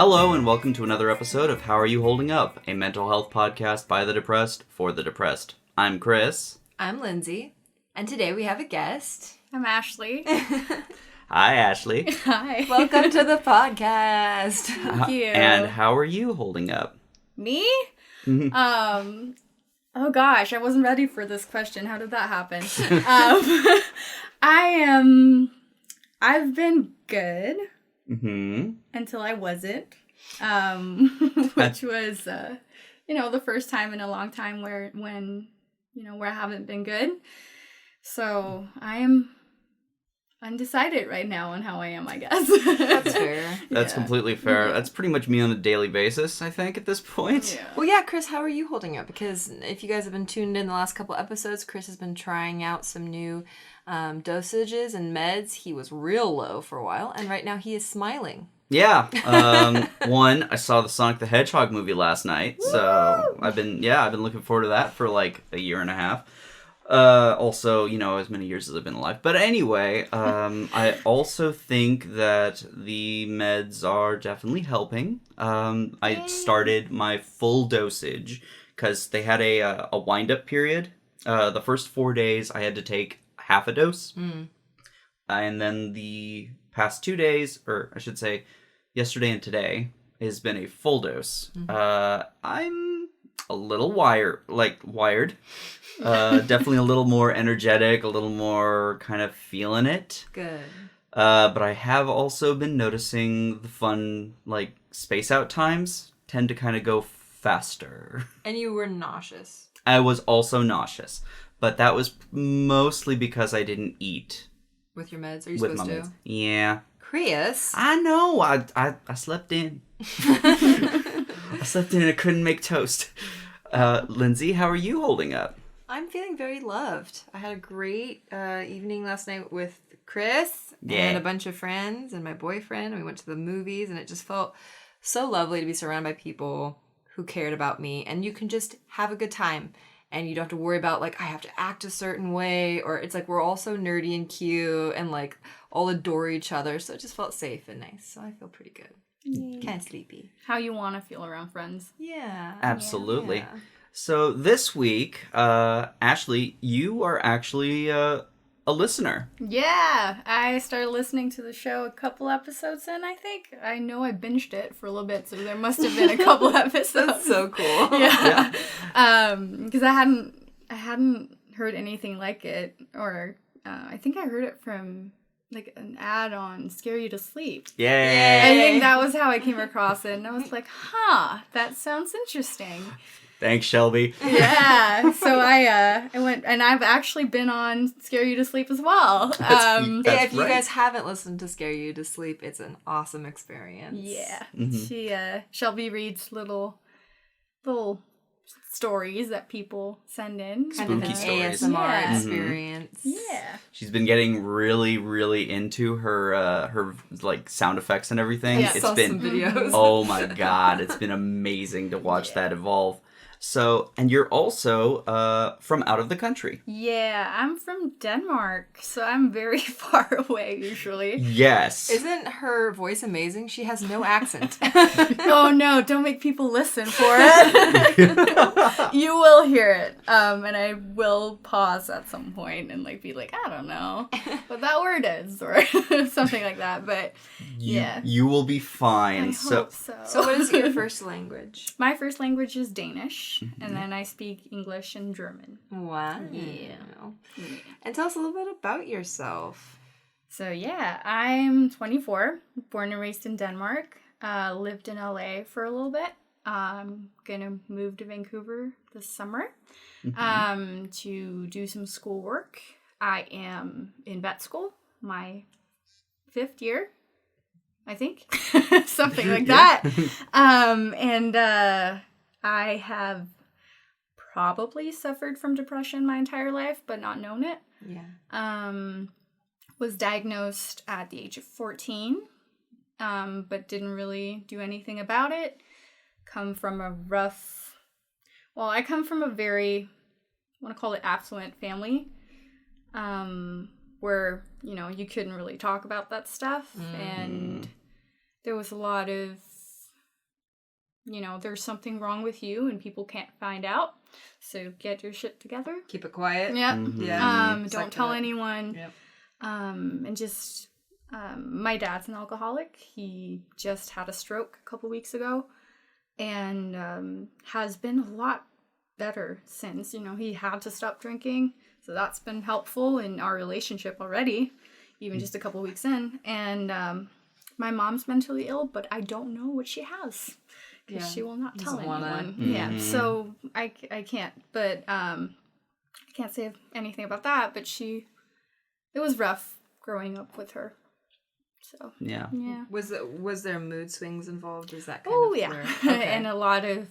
Hello and welcome to another episode of How Are You Holding Up, a mental health podcast by the depressed for the depressed. I'm Chris. I'm Lindsay. And today we have a guest. I'm Ashley. Hi, Ashley. Hi. Welcome to the podcast. Thank you. And how are you holding up? Me? Oh gosh, I wasn't ready for this question. How did that happen? I've been good until I wasn't, which was, the first time in a long time where I haven't been good. So I am undecided right now on how I am, I guess. That's fair. That's completely fair. That's pretty much me on a daily basis, I think, at this point. Yeah. Well, yeah, Chris, how are you holding up? Because if you guys have been tuned in the last couple episodes, Chris has been trying out some new dosages and meds. He was real low for a while, and right now he is smiling. Yeah. One, I saw the Sonic the Hedgehog movie last night, so I've been looking forward to that for like a year and a half. Also, as many years as I've been alive. But anyway, I also think that the meds are definitely helping. I started my full dosage because they had a wind-up period. The first 4 days, I had to take half a dose. And then the past 2 days, or I should say, yesterday and today, has been a full dose. I'm a little wired. Definitely a little more energetic, a little more kind of feeling it. Good. But I have also been noticing the fun, space out times tend to kind of go faster. And you were nauseous. I was also nauseous, but that was mostly because I didn't eat. With your meds? Are you with supposed my to? meds. Yeah. Chris? I know. I slept in. I slept in and I couldn't make toast. Lindsay, how are you holding up? I'm feeling very loved. I had a great evening last night with Chris Yeah. and a bunch of friends and my boyfriend. And we went to the movies, and it just felt so lovely to be surrounded by people who cared about me. And you can just have a good time. And you don't have to worry about, I have to act a certain way. Or it's we're all so nerdy and cute and, all adore each other. So it just felt safe and nice. So I feel pretty good. Kind of sleepy. How you want to feel around friends. Yeah. Absolutely. Yeah. So this week, Ashley, you are actually a listener. Yeah, I started listening to the show a couple episodes in, I think. I know I binged it for a little bit, so there must have been a couple episodes. That's so cool. Yeah. Because I hadn't heard anything like it, or I think I heard it from an ad on Scare You to Sleep. Yay! I think that was how I came across it, and I was like, that sounds interesting. Thanks, Shelby. Yeah, so I went, and I've actually been on Scare You to Sleep as well. That's If you right. guys haven't listened to Scare You to Sleep, it's an awesome experience. Yeah, Mm-hmm. Shelby reads little stories that people send in. Kind of an Spooky stories. ASMR Yeah. experience. Yeah. She's been getting really, really into her sound effects and everything. Yeah. It's Saw been some videos. oh my god, it's been amazing to watch that evolve. So, and you're also from out of the country. Yeah, I'm from Denmark, so I'm very far away usually. Yes. Isn't her voice amazing? She has no accent. Oh no, don't make people listen for it. You will hear it. And I will pause at some point and be like, I don't know what that word is, or something like that. But yeah. You will be fine. I hope so. So what is your first language? My first language is Danish, and then I speak English and German. Wow. Yeah. And tell us a little bit about yourself. So yeah, I'm 24, born and raised in Denmark. Lived in LA for a little bit. I'm gonna move to Vancouver this summer to do some schoolwork. I am in vet school, my 5th year, I think, something like that. And I have probably suffered from depression my entire life, but not known it. Yeah. Was diagnosed at the age of 14, but didn't really do anything about it. I come from a very, I want to call it affluent family, where, you couldn't really talk about that stuff. And there was a lot of there's something wrong with you and people can't find out. So get your shit together. Keep it quiet. Yep. Yeah. Don't tell anyone. Yep. And just, my dad's an alcoholic. He just had a stroke a couple weeks ago and has been a lot better since. He had to stop drinking. So that's been helpful in our relationship already, even just a couple weeks in. And my mom's mentally ill, but I don't know what she has because she will not tell anyone. Yeah, so I can't. But I can't say anything about that. But it was rough growing up with her. So yeah. Was there mood swings involved? Is that kind of where... Okay. And a lot of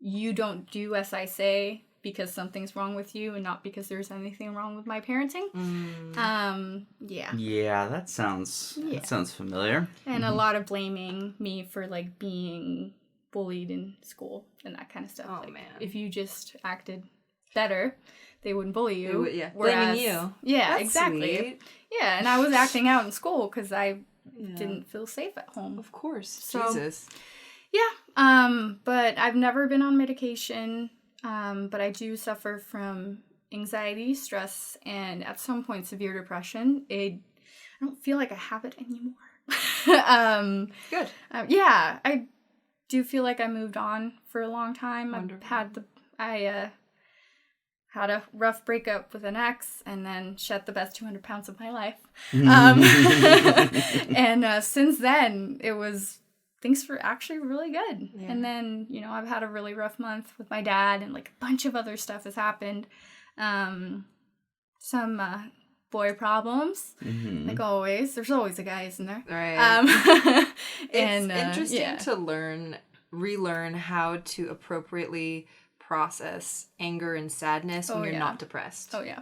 you don't do as I say because something's wrong with you and not because there's anything wrong with my parenting. Yeah, that sounds familiar. And a lot of blaming me for like being bullied in school and that kind of stuff. Oh man. If you just acted better, they wouldn't bully you. Blaming you. Yeah, that's exactly. Sweet. Yeah, and I was acting out in school because I didn't feel safe at home. Of course. So, Jesus. Yeah. But I've never been on medication. But I do suffer from anxiety, stress, and at some point severe depression. I don't feel like I have it anymore. Good. Yeah, I do feel like I moved on for a long time. Wonderful. I had a rough breakup with an ex and then shed the best 200 pounds of my life. And since then, things were actually really good. Yeah. And then, I've had a really rough month with my dad and like a bunch of other stuff has happened. Some boy problems, like always. There's always a guy, isn't there? Right. And it's interesting to relearn how to appropriately process anger and sadness when you're not depressed. Oh, yeah.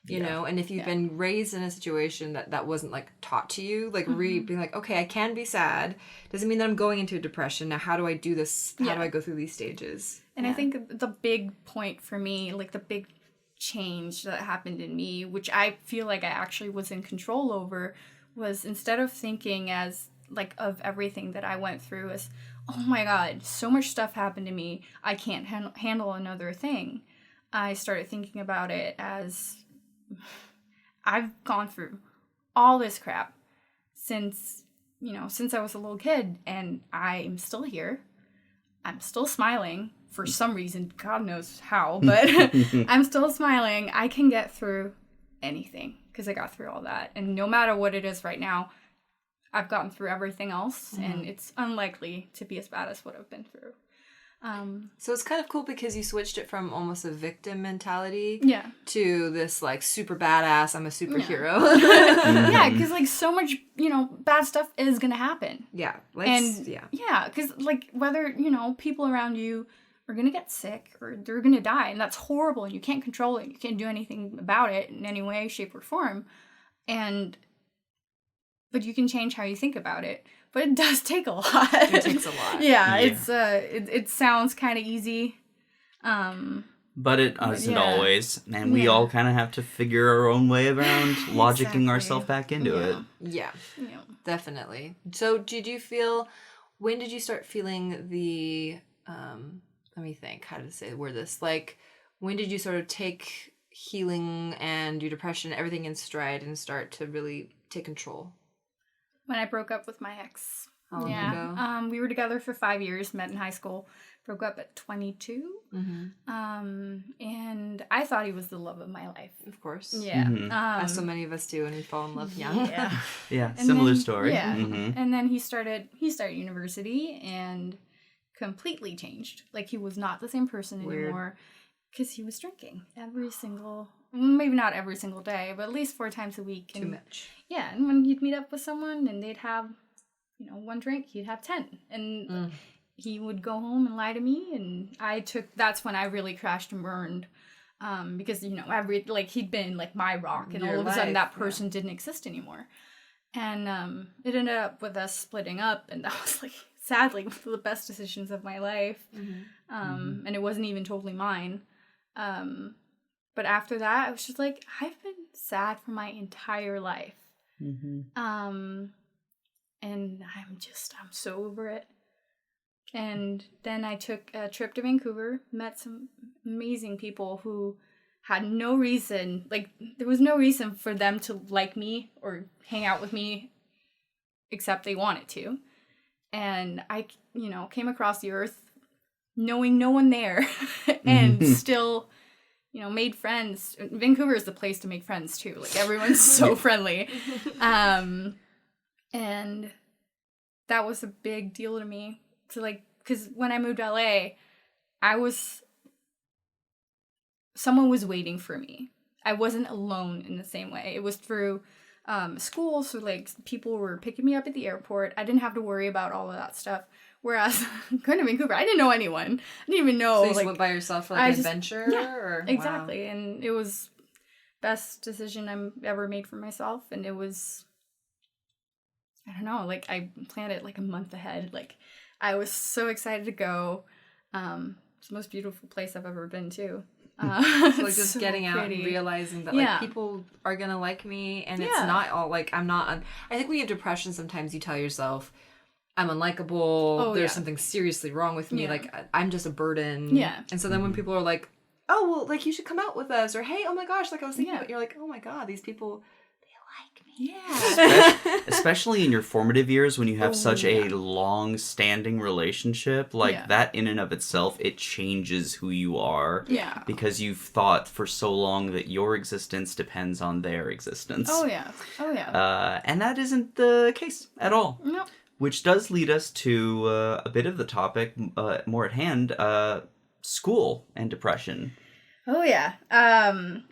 You know, and if you've been raised in a situation that wasn't like taught to you, like being like, okay, I can be sad, doesn't mean that I'm going into a depression. Now, how do I do this? How do I go through these stages? And I think the big point for me, like the big change that happened in me, which I feel like I actually was in control over, was instead of thinking as like of everything that I went through as, oh my God, so much stuff happened to me, I can't handle another thing. I started thinking about it as, I've gone through all this crap since I was a little kid, and I'm still here. I'm still smiling for some reason. God knows how, but I'm still smiling. I can get through anything because I got through all that. And no matter what it is right now, I've gotten through everything else, and it's unlikely to be as bad as what I've been through. So it's kind of cool because you switched it from almost a victim mentality to this like super badass, I'm a superhero. Yeah, because like so much, bad stuff is going to happen. Yeah. Because like whether, people around you are going to get sick or they're going to die, and that's horrible, and you can't control it. You can't do anything about it in any way, shape, or form. But you can change how you think about it. But it does take a lot. It takes a lot. Yeah. It sounds kind of easy. But it isn't always. And we all kind of have to figure our own way around logicking ourselves back into it. Yeah, definitely. So when did you start feeling the, let me think how to say the word this, like, when did you sort of take healing and your depression, everything in stride and start to really take control? When I broke up with my ex. How long ago? We were together for 5 years, met in high school, broke up at 22. And I thought he was the love of my life. Of course. Yeah. As so many of us do when we fall in love young. Yeah, similar story. Yeah. And then he started university and completely changed. Like, he was not the same person anymore because he was drinking maybe not every single day, but at least 4 times a week. Too much. Yeah, and when he'd meet up with someone and they'd have, 1 drink, he'd have 10. And he would go home and lie to me, and that's when I really crashed and burned. Because, he'd been like my rock, and all of a sudden that person didn't exist anymore. And it ended up with us splitting up, and that was like, sadly, one of the best decisions of my life. And it wasn't even totally mine. But after that, I was just like, I've been sad for my entire life. And I'm so over it. And then I took a trip to Vancouver, met some amazing people who had no reason, like, there was no reason for them to like me or hang out with me except they wanted to. And I, came across the earth knowing no one there and still, made friends. Vancouver is the place to make friends too. Like, everyone's so friendly. And that was a big deal to me. So, like, because when I moved to LA, someone was waiting for me. I wasn't alone in the same way. It was through school, so, like, people were picking me up at the airport. I didn't have to worry about all of that stuff. Whereas going to Vancouver, I didn't know anyone. I didn't even know. So you just went by yourself for, like, an adventure? Yeah, or? Exactly. Wow. And it was best decision I've ever made for myself. And it was, I don't know, like, I planned it like a month ahead. Like, I was so excited to go. It's the most beautiful place I've ever been to. So, like, just so getting out pretty. and realizing that, like, people are gonna like me, and it's not all, like, I'm not, I think when you have depression, sometimes you tell yourself, I'm unlikable, there's something seriously wrong with me, like, I'm just a burden. Yeah. And so then when people are like, oh, well, like, you should come out with us, or, hey, oh my gosh, like, I was thinking about, you're like, oh my god, these people, like me. Yeah. Especially in your formative years when you have such a long-standing relationship, like that in and of itself, it changes who you are. Yeah. Because you've thought for so long that your existence depends on their existence. Oh, yeah. Oh, yeah. And that isn't the case at all. No. Which does lead us to a bit of the topic more at hand, school and depression. Oh, yeah. That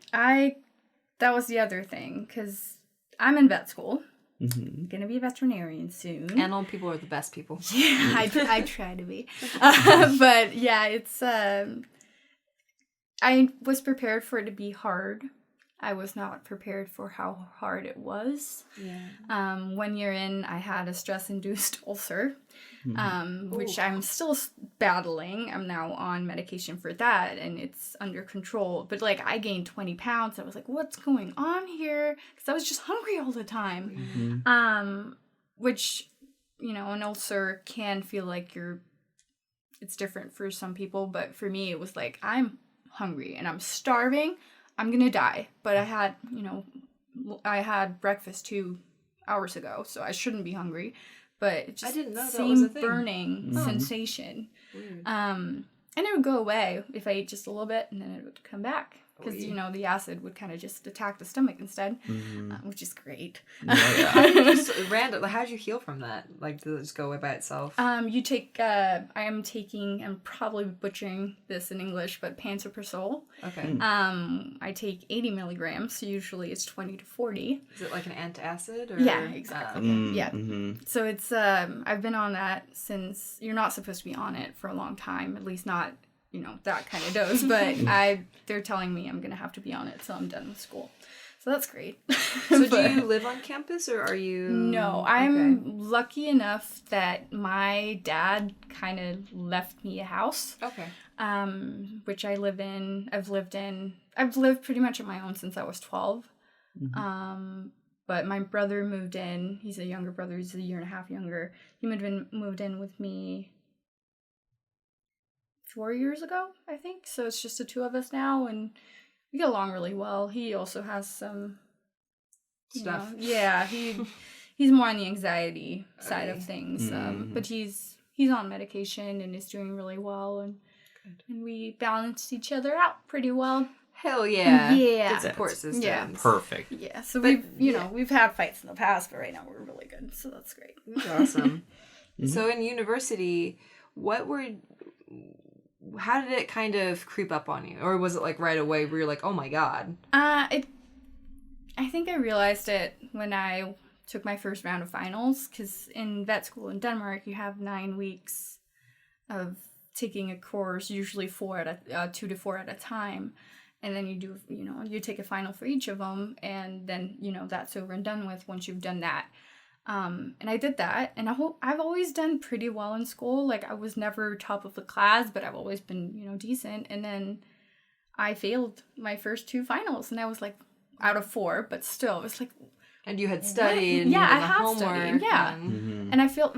was the other thing, because I'm in vet school. I'm going to be a veterinarian soon. Animal people are the best people. Yeah, I try to be. But, yeah, it's... I was prepared for it to be hard. I was not prepared for how hard it was. Yeah. 1 year in, I had a stress-induced ulcer, which I'm still battling. I'm now on medication for that, and it's under control. But, like, I gained 20 pounds. I was like, what's going on here? Because I was just hungry all the time. Which, an ulcer can feel like it's different for some people. But for me, it was like, I'm hungry, and I'm starving. I'm gonna die, but I had breakfast 2 hours ago, so I shouldn't be hungry. But it just I didn't know that same was a thing. burning sensation. Weird. And it would go away if I ate just a little bit, and then it would come back because the acid would kind of just attack the stomach instead, which is great. How did you heal from that? Like, did it just go away by itself? You take. I'm probably butchering this in English, but pantoprazole. Okay. I take 80 milligrams. So usually it's 20 to 40. Is it like an antacid? Or? Yeah, exactly. Yeah. So it's. I've been on that since. You're not supposed to be on it for a long time. At least not. That kind of dose. But they're telling me I'm gonna have to be on it till I'm done with school. So that's great. So do you live on campus, or are you... No, I'm lucky enough that my dad kind of left me a house. Okay. Which I live in. I've lived pretty much on my own since I was 12. But my brother moved in. He's a younger brother. He's a year and a half younger. He moved in with me 4 years ago, I think. So it's just the two of us now, and we get along really well. He also has some stuff. He's more on the anxiety side of things. But he's on medication and is doing really well, and we balanced each other out pretty well. Hell yeah. Yeah. Good support system. Yeah. Perfect. Yeah. So we've had fights in the past, but right now we're really good. So that's great. That's awesome. So in university, how did it kind of creep up on you? Or was it like right away where you're like, oh my god? I think I realized it when I took my first round of finals, because in vet school in Denmark, you have 9 weeks of taking a course, usually 2 to 4 at a time. And then you do, you take a final for each of them, and then, that's over and done with once you've done that. And I did that, and I've always done pretty well in school. Like, I was never top of the class, but I've always been, decent. And then I failed my first 2 finals, and I was like, out of 4, but still, it was like... And you had studied, and I had had homework. studied, yeah. And I felt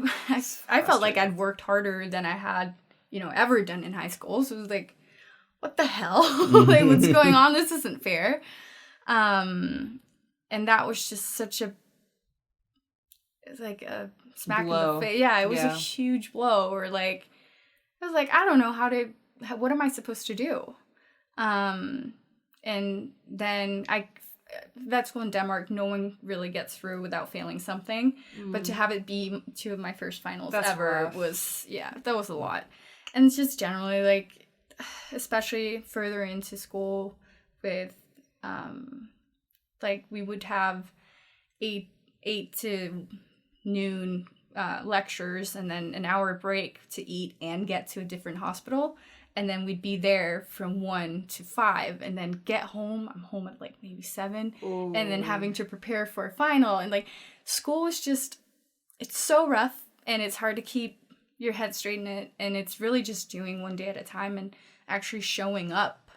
like I'd worked harder than I had, ever done in high school. So it was like, what the hell? Like, what's going on? This isn't fair. And that was just such a smack blow. in the face. Yeah, it was a huge blow. Or like, I was like, I don't know what am I supposed to do? And then vet school in Denmark, no one really gets through without failing something. But to have it be 2 of my first finals ever was that was a lot. And it's just generally like, especially further into school with, like we would have 8 to noon lectures and then an hour break to eat and get to a different hospital. And then we'd be there from 1 to 5 and then get home. I'm home at like maybe 7. Ooh. And then having to prepare for a final. And like school is just, it's so rough and it's hard to keep your head straight in it. And it's really just doing one day at a time and actually showing up.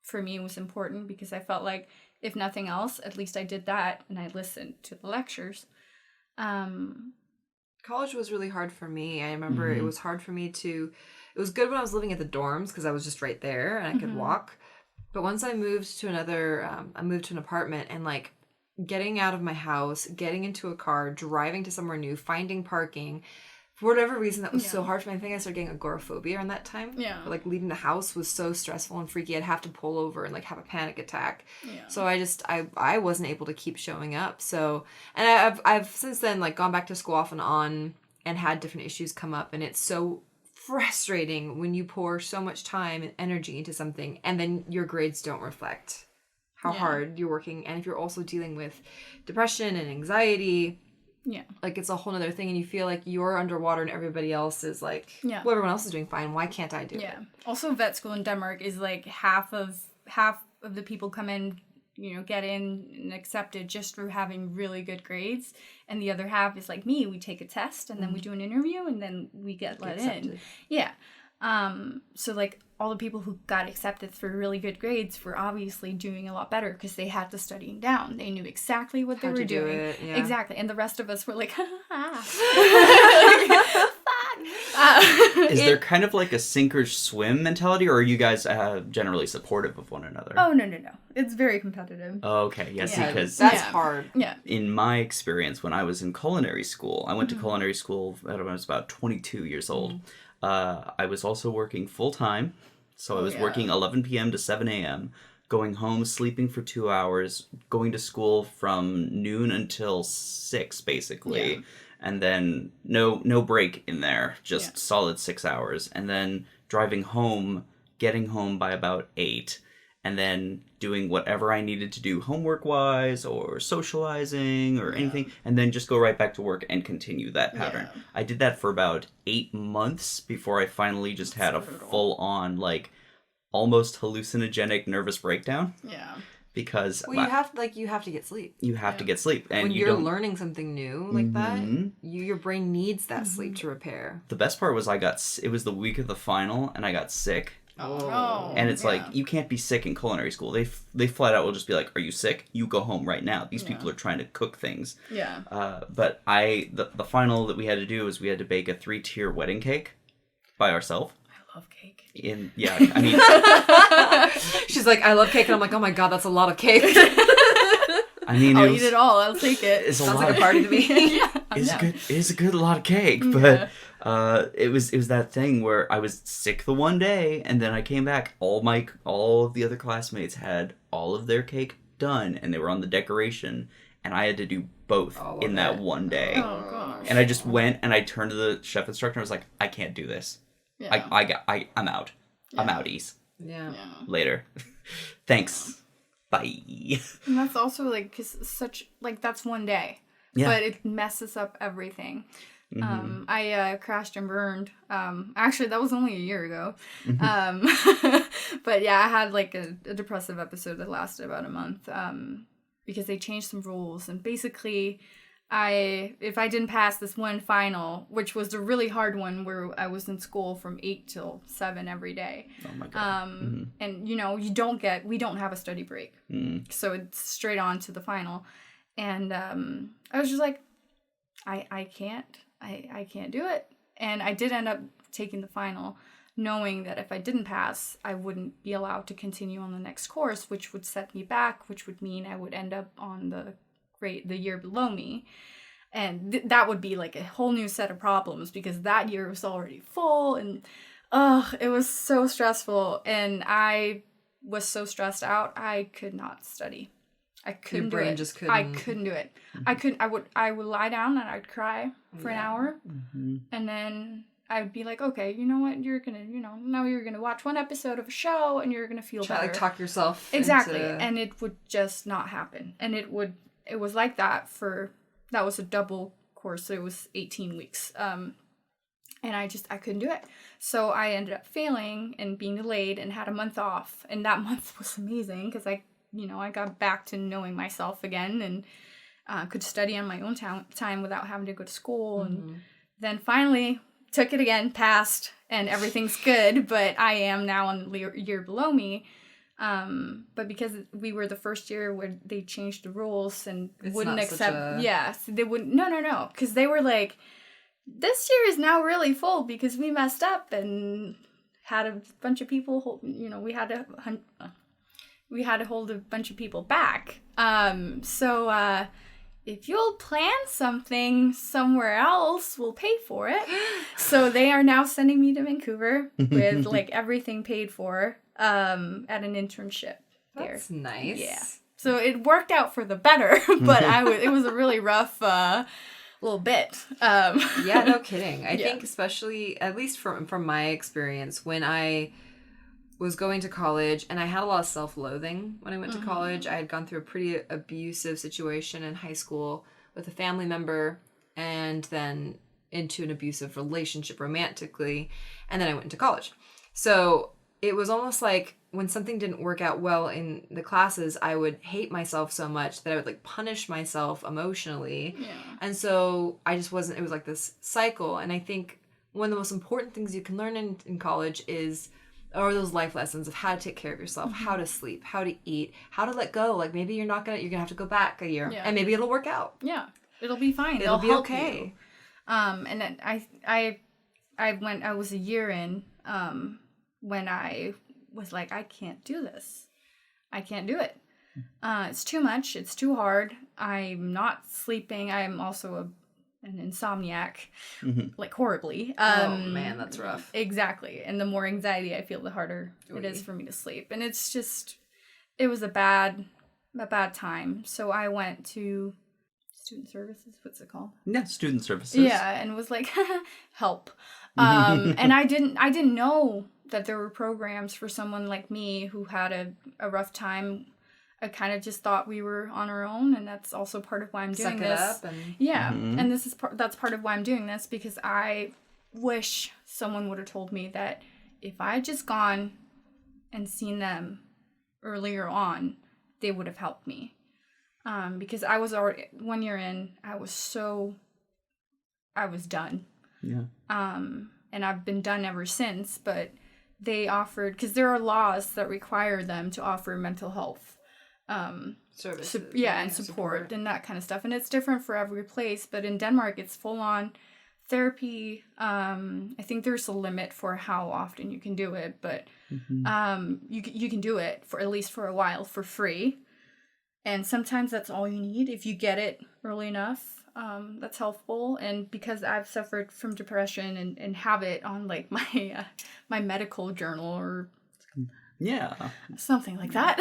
For me was important because I felt like if nothing else, at least I did that and I listened to the lectures. College was really hard for me. I remember it was hard for me to... It was good when I was living at the dorms because I was just right there and I could walk. But once I moved to I moved to an apartment and like getting out of my house, getting into a car, driving to somewhere new, finding parking. For whatever reason, that was so hard for me. I think I started getting agoraphobia around that time. Yeah. But, like, leaving the house was so stressful and freaky. I'd have to pull over and, like, have a panic attack. Yeah. So I wasn't able to keep showing up. So, and I've since then, like, gone back to school off and on and had different issues come up. And it's so frustrating when you pour so much time and energy into something and then your grades don't reflect how hard you're working. And if you're also dealing with depression and anxiety... Yeah. Like, it's a whole other thing, and you feel like you're underwater and everybody else is, like, well, everyone else is doing fine. Why can't I do it? Yeah. Also, vet school in Denmark is, like, half of the people come in, get in and accepted just through having really good grades. And the other half is, like me. We take a test, and then we do an interview, and then we get let in. Yeah. So, like, all the people who got accepted for really good grades were obviously doing a lot better because they had the studying down. They knew exactly what they were doing. Exactly. And the rest of us were like, Is there kind of like a sink or swim mentality, or are you guys generally supportive of one another? Oh, no. It's very competitive. Okay. Yes, because that's hard. Yeah. In my experience, when I was in culinary school, I went to culinary school when I was about 22 years old. I was also working full-time, so I was working 11 p.m. to 7 a.m., going home, sleeping for 2 hours, going to school from noon until 6, basically, and then no break in there, just solid 6 hours, and then driving home, getting home by about 8, and then doing whatever I needed to do homework-wise or socializing or anything, and then just go right back to work and continue that pattern. Yeah. I did that for about 8 months before I finally just had a full-on, like, almost hallucinogenic nervous breakdown. Yeah. Because... Well, you have to get sleep. You have to get sleep. And when you're learning something new like that, your brain needs that sleep to repair. The best part was it was the week of the final, and I got sick. Oh. And it's like, you can't be sick in culinary school. They flat out will just be like, are you sick? You go home right now. These people are trying to cook things. Yeah. But the final that we had to do was we had to bake a 3-tier wedding cake by ourselves. I love cake. I mean... She's like, I love cake. And I'm like, oh my God, that's a lot of cake. I mean, I'll eat it all. I'll take it. Sounds like a party to me. It's a good lot of cake, but it was that thing where I was sick the one day, and then I came back. All of the other classmates had all of their cake done, and they were on the decoration, and I had to do both in that one day. Oh gosh! And I just went and I turned to the chef instructor and I was like, I can't do this. Yeah. I'm out. Yeah. I'm outies. Yeah. Later. Thanks. Bye. And that's also like, cause that's one day, but it messes up everything. I crashed and burned. Actually, that was only a year ago. But yeah, I had like a depressive episode that lasted about a month. Because they changed some rules, and basically, if I didn't pass this one final, which was a really hard one, where I was in school from 8 till 7 every day. Oh my God. And we don't have a study break. So it's straight on to the final. And I was just like, I can't do it. And I did end up taking the final, knowing that if I didn't pass, I wouldn't be allowed to continue on the next course, which would set me back, which would mean I would end up on the year below me. And that would be like a whole new set of problems because that year was already full, and it was so stressful. And I was so stressed out, I could not study. I couldn't do it. Your brain just couldn't. I couldn't do it. I would lie down and I'd cry for an hour, and then I'd be like, okay, you know what? You're gonna, now you're gonna watch one episode of a show and you're gonna feel better. Like talk yourself exactly, and it would just not happen. And it was like that that was a double course, so it was 18 weeks. And I couldn't do it. So I ended up failing and being delayed and had a month off, and that month was amazing because I got back to knowing myself again and could study on my own time without having to go to school. And then finally took it again, passed, and everything's good. But I am now on the year below me. But because we were the first year where they changed the rules and wouldn't accept. They wouldn't. No. Because they were like, this year is now really full because we messed up and had a bunch of people. We had to hold a bunch of people back. So if you'll plan something somewhere else, we'll pay for it. So they are now sending me to Vancouver with like everything paid for at an internship there. That's nice. Yeah. So it worked out for the better, but it was a really rough little bit. Yeah, no kidding. I think especially, at least from my experience, when I was going to college, and I had a lot of self-loathing when I went to college. I had gone through a pretty abusive situation in high school with a family member, and then into an abusive relationship romantically, and then I went into college. So it was almost like when something didn't work out well in the classes, I would hate myself so much that I would like punish myself emotionally. Yeah. And so I just wasn't, it was like this cycle. And I think one of the most important things you can learn in college are those life lessons of how to take care of yourself, how to sleep, how to eat, how to let go. Like maybe you're gonna have to go back a year, and maybe it'll work out. Yeah, it'll be fine. It'll be okay. And then I was a year in when I was like, I can't do this. I can't do it. It's too much. It's too hard. I'm not sleeping. I'm also an insomniac, like horribly. Oh man, that's rough. Exactly. And the more anxiety I feel, the harder it is for me to sleep. And it's just, it was a bad time. So I went to student services. What's it called? Yeah, student services. Yeah, and was like, help. And I didn't know that there were programs for someone like me who had a rough time. I kind of just thought we were on our own, and that's also part of why I'm doing this. Suck it up and... Yeah, and that's part of why I'm doing this, because I wish someone would have told me that if I had just gone and seen them earlier on, they would have helped me. Because I was already 1 year in, I was done. Yeah. And I've been done ever since, but they offered, because there are laws that require them to offer mental health services, and support and that kind of stuff, and it's different for every place. But in Denmark, it's full on therapy. I think there's a limit for how often you can do it, but you can do it for at least for a while for free, and sometimes that's all you need if you get it early enough. That's helpful. And because I've suffered from depression and have it on like my medical journal or something like that.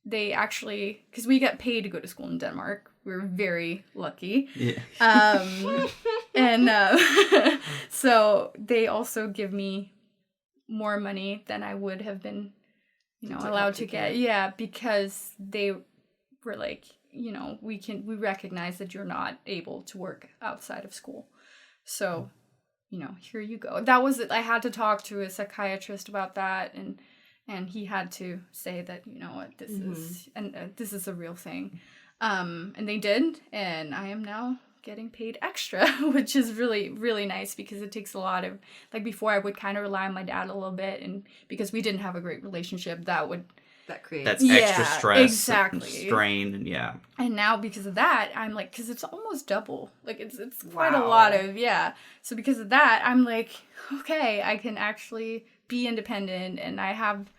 They actually, because we get paid to go to school in Denmark. We're very lucky. Yeah. So they also give me more money than I would have been, allowed to get. Yeah, because they were like, we recognize that you're not able to work outside of school. So, here you go. That was it. I had to talk to a psychiatrist about that, and he had to say that, this is a real thing. And they did, and I am now getting paid extra, which is really, really nice, because it takes a lot of, like before I would kind of rely on my dad a little bit, and because we didn't have a great relationship, that would that creates. That's extra Yeah, stress, exactly. and strain, and yeah. And now because of that, I'm like, because it's almost double. Like, it's quite a Wow. lot of, yeah. So because of that, I'm like, okay, I can actually be independent, and I have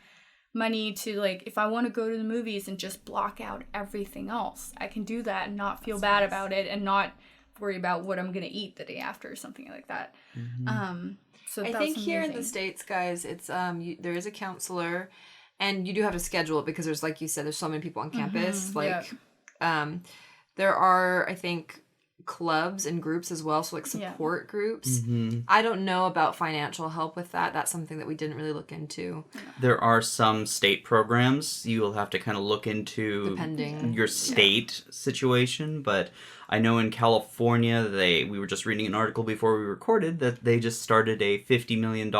money to, like, if I want to go to the movies and just block out everything else, I can do that and not feel bad about it, and not worry about what I'm going to eat the day after or something like that. So I that's think here in the amazing. States, guys, it's there is a counselor, and you do have to schedule it because there's, like you said, there's so many people on campus. Like, there are, I think, clubs and groups as well, so like support groups. I don't know about financial help with that. That's something that we didn't really look into. There are some state programs you will have to kind of look into Depending. your state situation, but I know in California we were just reading an article before we recorded that they just started a $50 million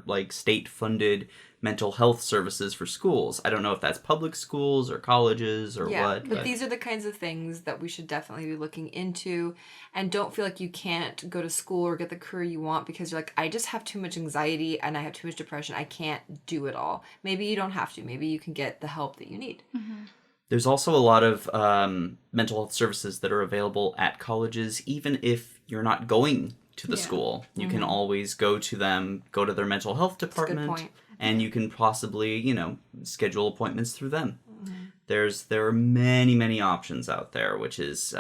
like state funded mental health services for schools. I don't know if that's public schools or colleges or what. But these are the kinds of things that we should definitely be looking into. And don't feel like you can't go to school or get the career you want because you're like, I just have too much anxiety and I have too much depression. I can't do it all. Maybe you don't have to. Maybe you can get the help that you need. There's also a lot of mental health services that are available at colleges, even if you're not going to the school. You can always go to them, go to their mental health department. That's a good point. And you can possibly, schedule appointments through them. There are many, many options out there, which is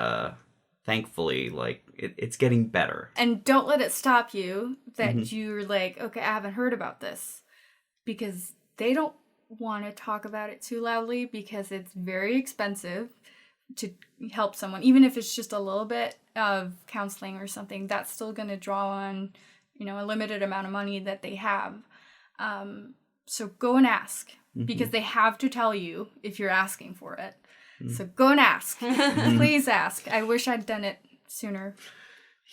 thankfully like it's getting better. And don't let it stop you that you're like, okay, I haven't heard about this, because they don't want to talk about it too loudly because it's very expensive to help someone, even if it's just a little bit of counseling or something. That's still going to draw on, a limited amount of money that they have. So go and ask, because they have to tell you if you're asking for it. So go and ask. Please ask. I wish I'd done it sooner.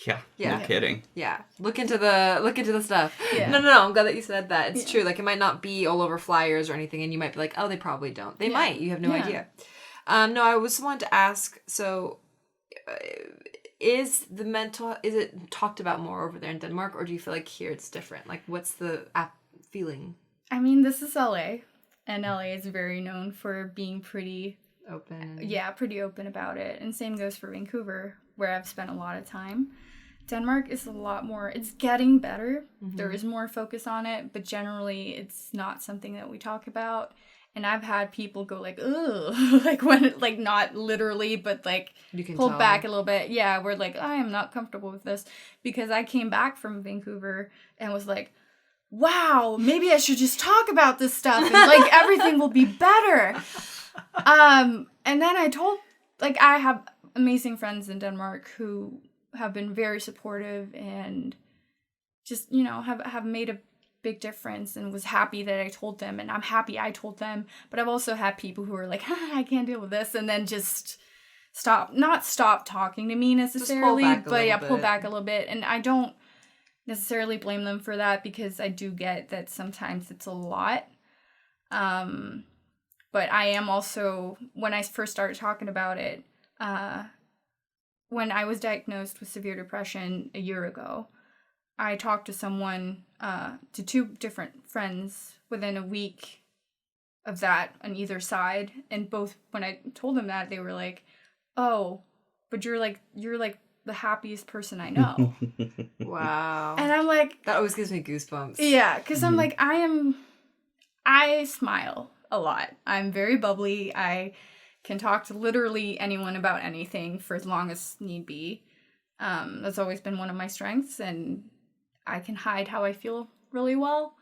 Yeah. No kidding. Yeah. Look into the stuff. Yeah. No. I'm glad that you said that. It's true. Like, it might not be all over flyers or anything, and you might be like, oh, they probably don't. They might. You have no idea. No, I was wanted to ask, so is it talked about more over there in Denmark, or do you feel like here it's different? Like, what's the feeling? I mean, this is LA, and LA is very known for being pretty open. Pretty open about it. And same goes for Vancouver, where I've spent a lot of time. Denmark is a lot more, it's getting better. There is more focus on it, but generally it's not something that we talk about. And I've had people go like, ugh, like when, like not literally, but like pulled back a little bit. Yeah, we're like, I am not comfortable with this, because I came back from Vancouver and was like, wow, maybe I should just talk about this stuff and like everything will be better. And then I told, like, I have amazing friends in Denmark who have been very supportive and just, have made a big difference, and was happy that I told them, and I'm happy I told them. But I've also had people who are like, I can't deal with this, and then just not stop talking to me necessarily, but pull back a little bit. And I don't necessarily blame them for that, because I do get that sometimes it's a lot. But I am also, when I first started talking about it, when I was diagnosed with severe depression a year ago, I talked to someone, to two different friends within a week of that on either side. And both, when I told them that, they were like, oh, but you're like the happiest person I know. Wow. And I'm like, that always gives me goosebumps. Yeah, because I'm like, I smile a lot. I'm very bubbly. I can talk to literally anyone about anything for as long as need be. That's always been one of my strengths, and I can hide how I feel really well.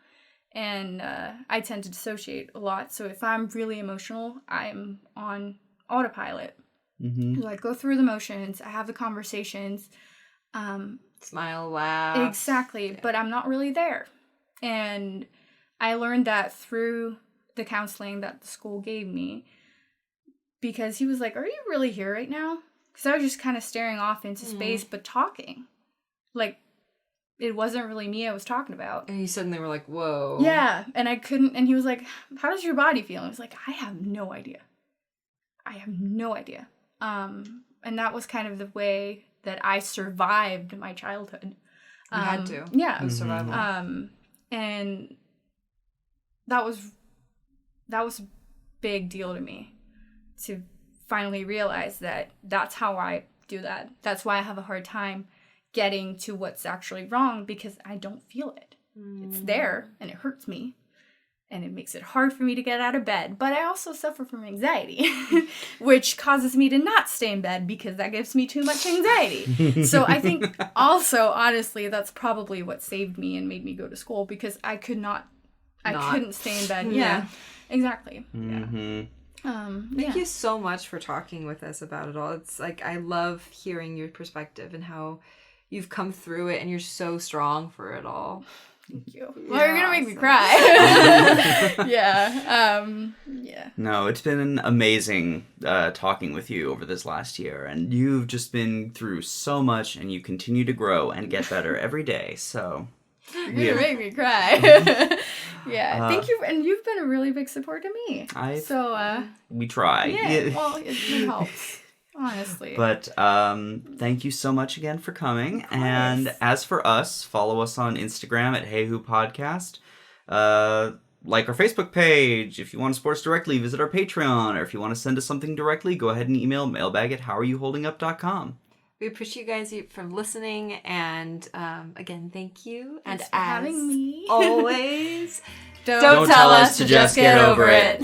And I tend to dissociate a lot. So if I'm really emotional, I'm on autopilot. So I go through the motions. I have the conversations. Smile, laugh. Exactly. Yeah. But I'm not really there. And I learned that through the counseling that the school gave me. Because he was like, are you really here right now? Because I was just kind of staring off into space, but talking. Like, it wasn't really me I was talking about. And you suddenly were like, whoa. Yeah. And I couldn't. And he was like, how does your body feel? And I was like, I have no idea. And that was kind of the way that I survived my childhood. You had to. Yeah. It was survival. And that was big deal to me to finally realize that that's how I do that. That's why I have a hard time getting to what's actually wrong, because I don't feel it. It's there and it hurts me and it makes it hard for me to get out of bed. But I also suffer from anxiety, which causes me to not stay in bed because that gives me too much anxiety. So I think also, honestly, that's probably what saved me and made me go to school, because I couldn't stay in bed. Yeah, exactly. Mm-hmm. Thank you so much for talking with us about it all. It's like, I love hearing your perspective and how you've come through it, and you're so strong for it all. Thank you. Well, you're gonna make me cry. Yeah. No, it's been amazing talking with you over this last year, and you've just been through so much, and you continue to grow and get better every day. So you're gonna make me cry. Yeah. Thank you, and you've been a really big support to me. We try. Yeah. Well, it helps. Honestly. But thank you so much again for coming. And as for us, follow us on Instagram at HAYHU Podcast. Like our Facebook page. If you want to support us directly, visit our Patreon. Or if you want to send us something directly, go ahead and email mailbag@howareyouholdingup.com. We appreciate you guys for listening. And again, thank you. Thanks and for having me. Always, don't tell us to just get over it.